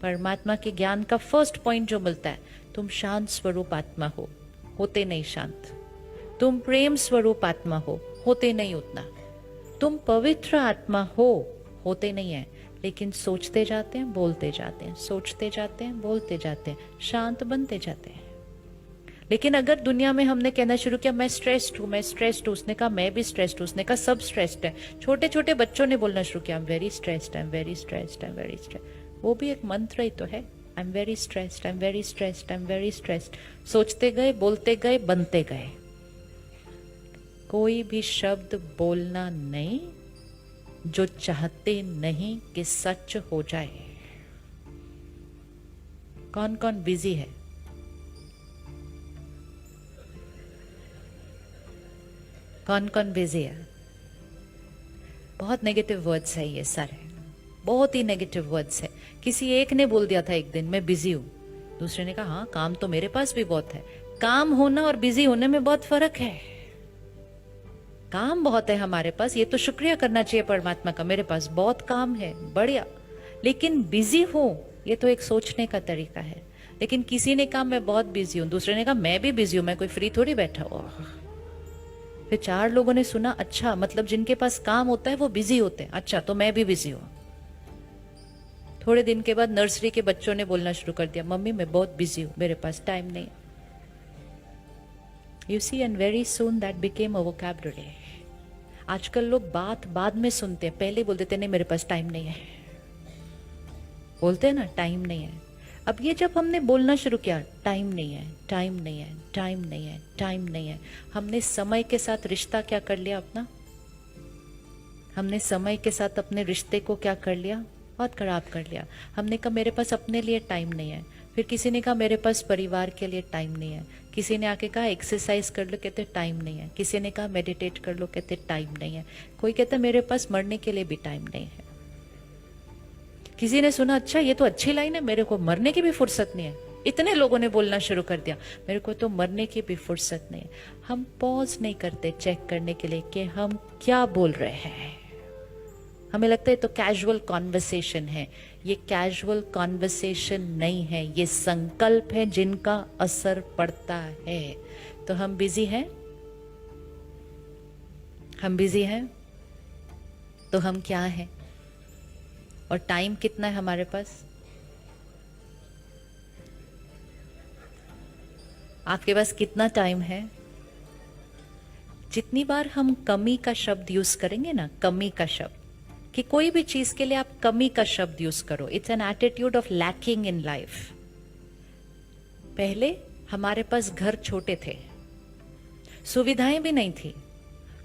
परमात्मा के ज्ञान का फर्स्ट पॉइंट जो मिलता है, तुम शांत स्वरूप आत्मा हो, होते नहीं शांत। तुम प्रेम स्वरूप आत्मा हो, होते नहीं उतना। तुम पवित्र आत्मा हो, होते नहीं है, लेकिन सोचते जाते हैं, बोलते जाते हैं, सोचते जाते हैं, बोलते जाते हैं, शांत बनते जाते हैं। लेकिन अगर दुनिया में हमने कहना शुरू किया मैं स्ट्रेस्ड हूं, मैं स्ट्रेस्ड हूं, उसने कहा मैं भी स्ट्रेस्ड हूं, उसने कहा सब स्ट्रेस्ड है। छोटे छोटे बच्चों ने बोलना शुरू किया I am very stressed, I am very stressed, I am very stressed. वो भी एक मंत्र ही तो है, I am very stressed, I am very stressed, I am very stressed. सोचते गए, बोलते गए, बनते गए। कोई भी शब्द बोलना नहीं जो चाहते नहीं कि सच हो जाए। कौन कौन बिजी है? कौन कौन बिजी है? बहुत नेगेटिव वर्ड्स है ये सारे, बहुत ही नेगेटिव वर्ड्स है। किसी एक ने बोल दिया था एक दिन मैं बिजी हूं, दूसरे ने कहा हाँ काम तो मेरे पास भी बहुत है। काम होना और बिजी होने में बहुत फर्क है। काम बहुत है हमारे पास, ये तो शुक्रिया करना चाहिए परमात्मा का, मेरे पास बहुत काम है, बढ़िया। लेकिन बिजी हूं, ये तो एक सोचने का तरीका है। लेकिन किसी ने कहा मैं बहुत बिजी हूं, दूसरे ने कहा मैं भी बिजी हूं, मैं कोई फ्री थोड़ी बैठा हुआ। फिर चार लोगों ने सुना अच्छा मतलब जिनके पास काम होता है वो बिजी होते हैं, अच्छा तो मैं भी बिजी हूं। थोड़े दिन के बाद नर्सरी के बच्चों ने बोलना शुरू कर दिया मम्मी मैं बहुत बिजी हूं, मेरे पास टाइम नहीं। You see, and very soon that became a vocabulary. आजकल लोग बात बाद में सुनते हैं, पहले बोल देते नहीं मेरे पास टाइम नहीं है, बोलते हैं ना टाइम नहीं है। अब ये जब हमने बोलना शुरू किया टाइम नहीं है, टाइम नहीं है, टाइम नहीं है, टाइम नहीं है, हमने समय के साथ रिश्ता क्या कर लिया अपना? हमने समय के साथ अपने रिश्ते को क्या कर लिया? बहुत खराब कर लिया। हमने कहा मेरे पास अपने लिए टाइम नहीं है, फिर किसी ने कहा मेरे पास परिवार के लिए टाइम नहीं है, किसी ने आके कहा एक्सरसाइज कर लो, कहते टाइम नहीं है, किसी ने कहा मेडिटेट कर लो, कहते टाइम नहीं है, कोई कहता मेरे पास मरने के लिए भी टाइम नहीं है। किसी ने सुना अच्छा ये तो अच्छी लाइन है, मेरे को मरने की भी फुर्सत नहीं है। इतने लोगों ने बोलना शुरू कर दिया मेरे को तो मरने की भी फुर्सत नहीं है। हम पॉज नहीं करते चेक करने के लिए कि हम क्या बोल रहे हैं। हमें लगता है तो कैजुअल कॉन्वर्सेशन है, ये कैजुअल कॉन्वर्सेशन नहीं है, ये संकल्प है जिनका असर पड़ता है। तो हम बिजी हैं, हम बिजी हैं, तो हम क्या हैं? और टाइम कितना है हमारे पास? आपके पास कितना टाइम है? जितनी बार हम कमी का शब्द यूज करेंगे ना, कमी का शब्द, कि कोई भी चीज के लिए आप कमी का शब्द यूज करो, it's an attitude of lacking in life. पहले हमारे पास घर छोटे थे, सुविधाएं भी नहीं थी,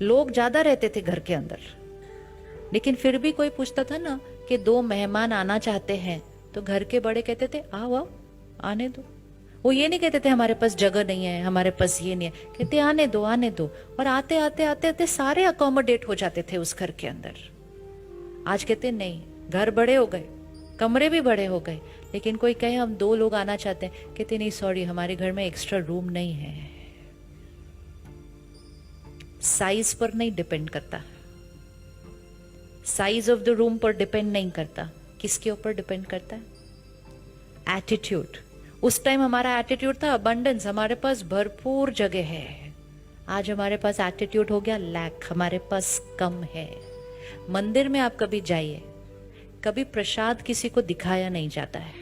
लोग ज्यादा रहते थे घर के अंदर, लेकिन फिर भी कोई पूछता था ना कि दो मेहमान आना चाहते हैं, तो घर के बड़े कहते थे आओ आओ आने दो। वो ये नहीं कहते थे हमारे पास जगह नहीं है, हमारे पास ये नहीं है, कहते आने दो आने दो। और आते आते आते आते सारे अकोमोडेट हो जाते थे उस घर के अंदर। आज कहते नहीं, घर बड़े हो गए, कमरे भी बड़े हो गए, लेकिन कोई कहे हम दो लोग आना चाहते हैं, कहते नहीं सॉरी हमारे घर में एक्स्ट्रा रूम नहीं है। साइज पर नहीं डिपेंड करता, साइज ऑफ द रूम पर डिपेंड नहीं करता, किसके ऊपर डिपेंड करता है? एटीट्यूड। उस टाइम हमारा एटीट्यूड था अबंडेंस, हमारे पास भरपूर जगह है। आज हमारे पास एटीट्यूड हो गया लैक, हमारे पास कम है। मंदिर में आप कभी जाइए, कभी प्रसाद किसी को दिखाया नहीं जाता है,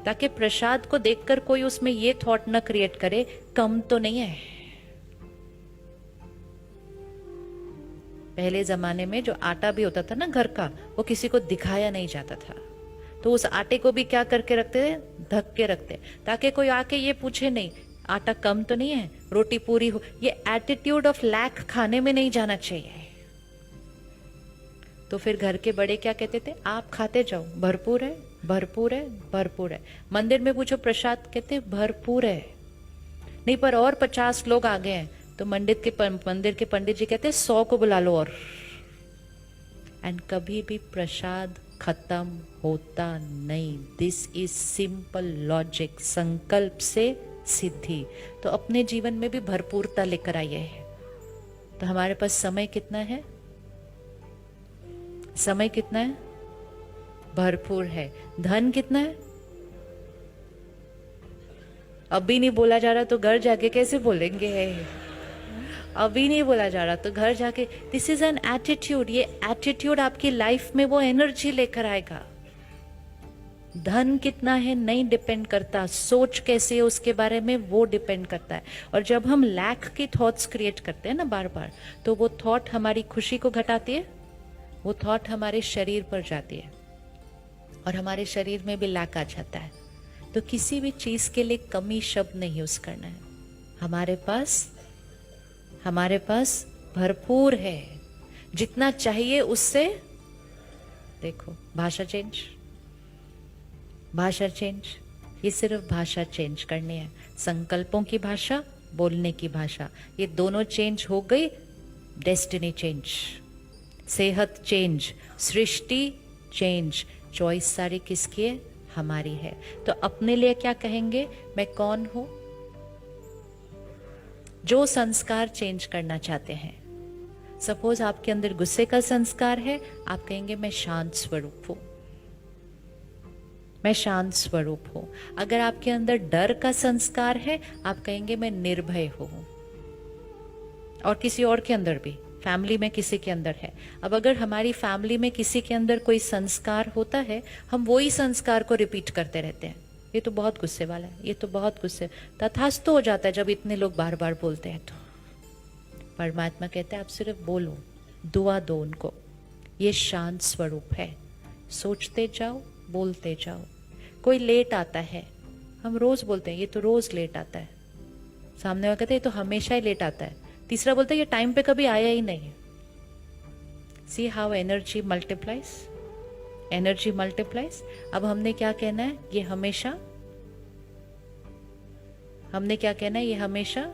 ताकि प्रसाद को देखकर कोई उसमें ये थॉट न क्रिएट करे कम तो नहीं है। पहले जमाने में जो आटा भी होता था ना घर का, वो किसी को दिखाया नहीं जाता था, तो उस आटे को भी क्या करके रखते थे? ढक के रखते, ताकि कोई आके ये पूछे नहीं आटा कम तो नहीं है, रोटी पूरी हो। ये एटीट्यूड ऑफ लैक खाने में नहीं जाना चाहिए। तो फिर घर के बड़े क्या कहते थे? आप खाते जाओ, भरपूर है, भरपूर है, भरपूर है। मंदिर में पूछो प्रसाद, कहते भरपूर है। नहीं पर और 50 लोग आ गए हैं, तो मंदिर के पंडित जी कहते 100 को बुला लो और। एंड कभी भी प्रसाद खत्म होता नहीं। This is simple logic. संकल्प से सिद्धि। तो अपने जीवन में भी भरपूरता लेकर आइए। तो हमारे पास समय कितना है? समय कितना है? भरपूर है। धन कितना है? अभी नहीं बोला जा रहा तो घर जाके कैसे बोलेंगे? अभी नहीं बोला जा रहा तो घर जाके। This is an attitude. ये एटीट्यूड आपकी लाइफ में वो एनर्जी लेकर आएगा। धन कितना है नहीं डिपेंड करता, सोच कैसे है उसके बारे में वो डिपेंड करता है। और जब हम लैक की थॉट्स क्रिएट करते हैं ना बार बार, तो वो थॉट हमारी खुशी को घटाती है, वो थॉट हमारे शरीर पर जाती है और हमारे शरीर में भी लैक आ जाता है। तो किसी भी चीज के लिए कमी शब्द नहीं यूज करना है। हमारे पास भरपूर है, जितना चाहिए उससे। देखो, भाषा चेंज, ये सिर्फ भाषा चेंज करनी है। संकल्पों की भाषा, बोलने की भाषा, ये दोनों चेंज हो गई, डेस्टिनी चेंज, सेहत चेंज, सृष्टि चेंज। चॉइस सारी किसकी है? हमारी है। तो अपने लिए क्या कहेंगे? मैं कौन हूं? जो संस्कार चेंज करना चाहते हैं। सपोज आपके अंदर गुस्से का संस्कार है, आप कहेंगे मैं शांत स्वरूप हूं, मैं शांत स्वरूप हूं। अगर आपके अंदर डर का संस्कार है, आप कहेंगे मैं निर्भय हूं। और किसी और के अंदर भी, फैमिली में किसी के अंदर है। अब अगर हमारी फैमिली में किसी के अंदर कोई संस्कार होता है, हम वही संस्कार को रिपीट करते रहते हैं। ये तो बहुत गुस्से वाला है, ये तो बहुत गुस्से, तथास्तु हो जाता है जब इतने लोग बार बार बोलते हैं। तो परमात्मा कहते हैं आप सिर्फ बोलो, दुआ दो उनको। ये शांत स्वरूप है। सोचते जाओ, बोलते जाओ। कोई लेट आता है, हम रोज बोलते हैं ये तो रोज लेट आता है। सामने वाला कहते हैं ये तो हमेशा ही लेट आता है। तीसरा बोलता है ये टाइम पे कभी आया ही नहीं। See how energy multiplies, energy multiplies. अब हमने क्या कहना है? ये हमेशा, हमने क्या कहना है? ये हमेशा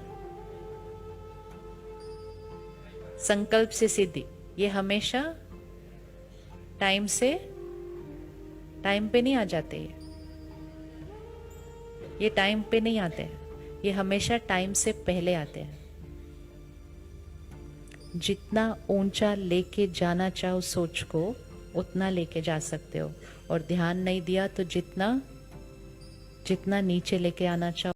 संकल्प से सिद्धि, ये हमेशा टाइम पे नहीं आ जाते। ये टाइम पे नहीं आते हैं, ये हमेशा टाइम से पहले आते हैं। जितना ऊंचा लेके जाना चाहो सोच को, उतना लेके जा सकते हो। और ध्यान नहीं दिया तो जितना नीचे लेके आना चाहो